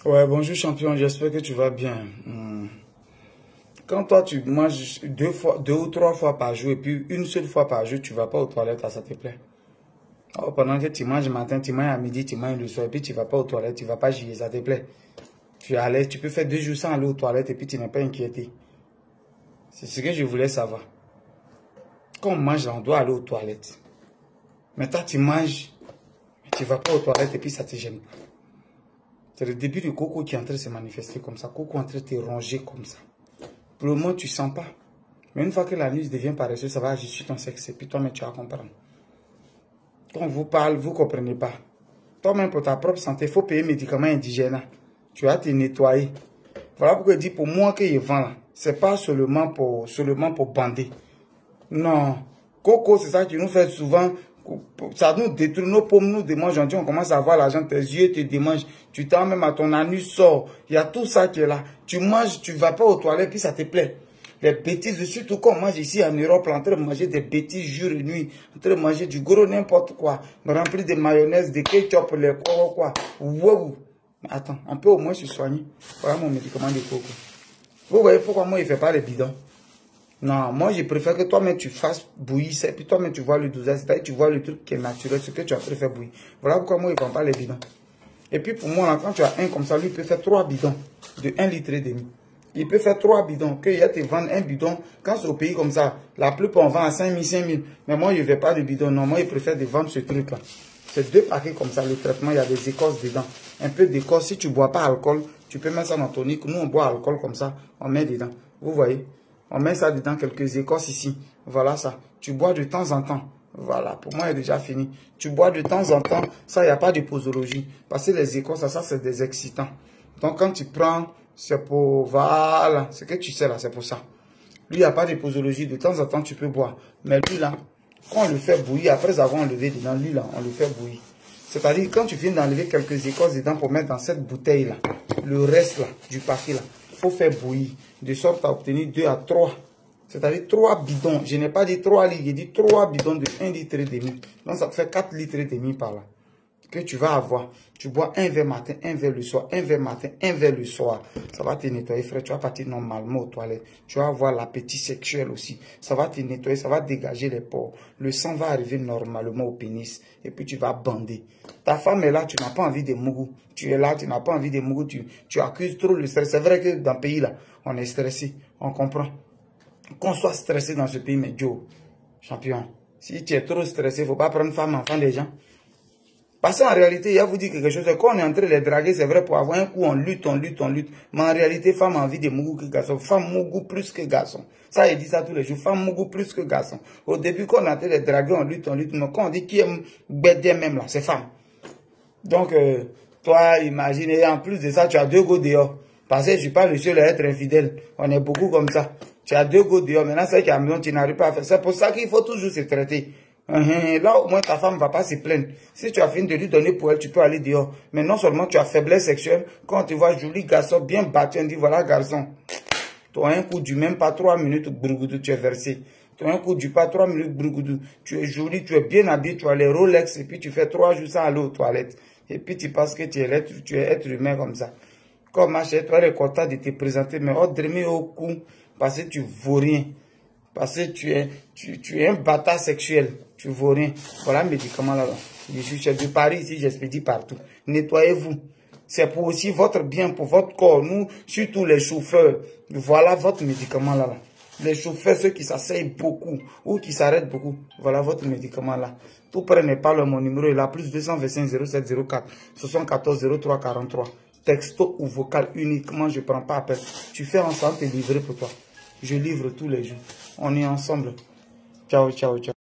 Ouais, bonjour champion, j'espère que tu vas bien. Quand toi tu manges deux ou trois fois par jour et puis une seule fois par jour, tu vas pas aux toilettes, ça te plaît? Oh, pendant que tu manges le matin, tu manges à midi, tu manges le soir et puis tu vas pas aux toilettes, tu vas pas chier, ça te plaît? Tu es à l'aise, tu peux faire 2 jours sans aller aux toilettes et puis tu n'es pas inquiété. C'est ce que je voulais savoir. Quand on mange, on doit aller aux toilettes. Mais toi tu manges, mais tu vas pas aux toilettes et puis ça te gêne pas. C'est le début du coco qui est en train de se manifester comme ça. Coco est en train de te ronger comme ça. Pour le moment, tu ne sens pas. Mais une fois que la nuit devient paresseuse, ça va agir sur ton sexe. Et puis toi-même, tu vas comprendre. Quand on vous parle, vous ne comprenez pas. Toi-même, pour ta propre santé, il faut payer médicaments indigènes. Tu vas te nettoyer. Voilà pourquoi je dis pour moi que je vends là. Ce n'est pas seulement pour bander. Non. Coco, c'est ça qui nous fait souvent. Ça nous détruit nos paumes, nous démange. On commence à voir l'argent, tes yeux te démangent. Tu t'en même à ton anus sort. Il y a tout ça qui est là. Tu manges, tu ne vas pas aux toilettes, puis ça te plaît. Les bêtises, surtout quand on mange ici en Europe, en train de manger des bêtises jour et nuit, en train de manger du gros n'importe quoi, rempli de mayonnaise, de ketchup, les quoi. Wow. Attends, on peut au moins se soigner. Voilà mon médicament de coco. Vous voyez pourquoi moi, il ne fait pas les bidons? Non, moi je préfère que toi-même tu fasses bouillir ça, et puis toi-même tu vois le dosage, c'est-à-dire tu vois le truc qui est naturel, ce que tu as fait faire bouillir. Voilà pourquoi moi ils ne vend pas les bidons. Et puis pour moi, là, quand tu as un comme ça, lui il peut faire 3 bidons de 1,5 litre. Il peut faire 3 bidons, qu'il y a te vendre un bidon, quand c'est au pays comme ça, la plupart on vend à 5 000. Mais moi je ne vais pas de bidon, non, moi je préfère de vendre ce truc-là. C'est 2 paquets comme ça, le traitement, il y a des écorces dedans. Un peu d'écorce, si tu ne bois pas alcool, tu peux mettre ça dans ton tonique. Nous on boit alcool comme ça, on met dedans. Vous voyez? On met ça dedans, quelques écorces ici. Voilà ça. Tu bois de temps en temps. Voilà, pour moi, il est déjà fini. Tu bois de temps en temps. Ça, il n'y a pas de posologie. Parce que les écorces, ça c'est des excitants. Donc, quand tu prends, c'est pour... Voilà, ce que tu sais là, c'est pour ça. Lui, il n'y a pas de posologie. De temps en temps, tu peux boire. Mais lui, là, quand on le fait bouillir, après avoir enlevé dedans, lui, là, on le fait bouillir. C'est-à-dire, quand tu viens d'enlever quelques écorces dedans pour mettre dans cette bouteille-là, le reste, là, du paquet, là, il faut faire bouillir, de sorte à obtenir 2 à 3. C'est-à-dire 3 bidons. Je n'ai pas dit 3 litres, j'ai dit 3 bidons de 1,5 litre. Donc ça fait 4,5 litres par là. Que tu vas avoir. Tu bois un verre matin, un verre le soir, un verre matin, un verre le soir. Ça va te nettoyer, frère. Tu vas partir normalement aux toilettes. Tu vas avoir l'appétit sexuel aussi. Ça va te nettoyer, ça va dégager les pores. Le sang va arriver normalement au pénis. Et puis tu vas bander. Ta femme est là, tu n'as pas envie de mougou. Tu es là, tu n'as pas envie de mougou. Tu accuses trop le stress. C'est vrai que dans le pays là, on est stressé. On comprend. Qu'on soit stressé dans ce pays, mais Joe, champion, si tu es trop stressé, il ne faut pas prendre femme, enfant des gens. Parce qu'en réalité, il y a vous dire quelque chose, quand on est en train de les draguer, c'est vrai, pour avoir un coup, on lutte. Mais en réalité, femme a envie de mougou que garçon. Femme mougou plus que garçon. Ça, il dit ça tous les jours. Femme mougou plus que garçon. Au début, quand on est en train de les draguer, on lutte. Mais quand on dit qui aime bêter même là, c'est femme. Donc, toi, imagine, et en plus de ça, tu as 2 go dehors. Parce que je ne suis pas le seul à être infidèle. On est beaucoup comme ça. Tu as 2 go dehors. Maintenant, c'est qu'à la maison, tu n'arrives pas à faire. C'est pour ça qu'il faut toujours se traiter. Là, au moins, ta femme ne va pas se plaindre. Si tu as fini de lui donner pour elle, tu peux aller dehors. Mais non seulement tu as faiblesse sexuelle, quand tu vois joli garçon bien battu, on dit voilà garçon. Tu as un coup du même pas 3 minutes, brougoudou, tu es versé. Tu as un coup du pas 3 minutes, brougoudou. Tu es joli, tu es bien habillé, tu as les Rolex, et puis tu fais 3 jours sans aller aux toilettes. Et puis tu penses que tu es être humain comme ça. Comme ma chérie, tu es content de te présenter, mais ordre au cou, parce que tu vaux rien. Parce que tu es un bâtard sexuel. Tu ne vaux rien. Voilà le médicament là-bas. Je suis chef de Paris ici, j'expédie partout. Nettoyez-vous. C'est pour aussi votre bien, pour votre corps. Nous, surtout les chauffeurs, voilà votre médicament là-bas. Les chauffeurs, ceux qui s'asseyent beaucoup ou qui s'arrêtent beaucoup, voilà votre médicament là. Tout prenez pas mon numéro est là, plus 225 07 04 74 03 43. Texto ou vocal uniquement, je ne prends pas appel. Tu fais ensemble, te livrer pour toi. Je livre tous les jours. On est ensemble. Ciao, ciao, ciao.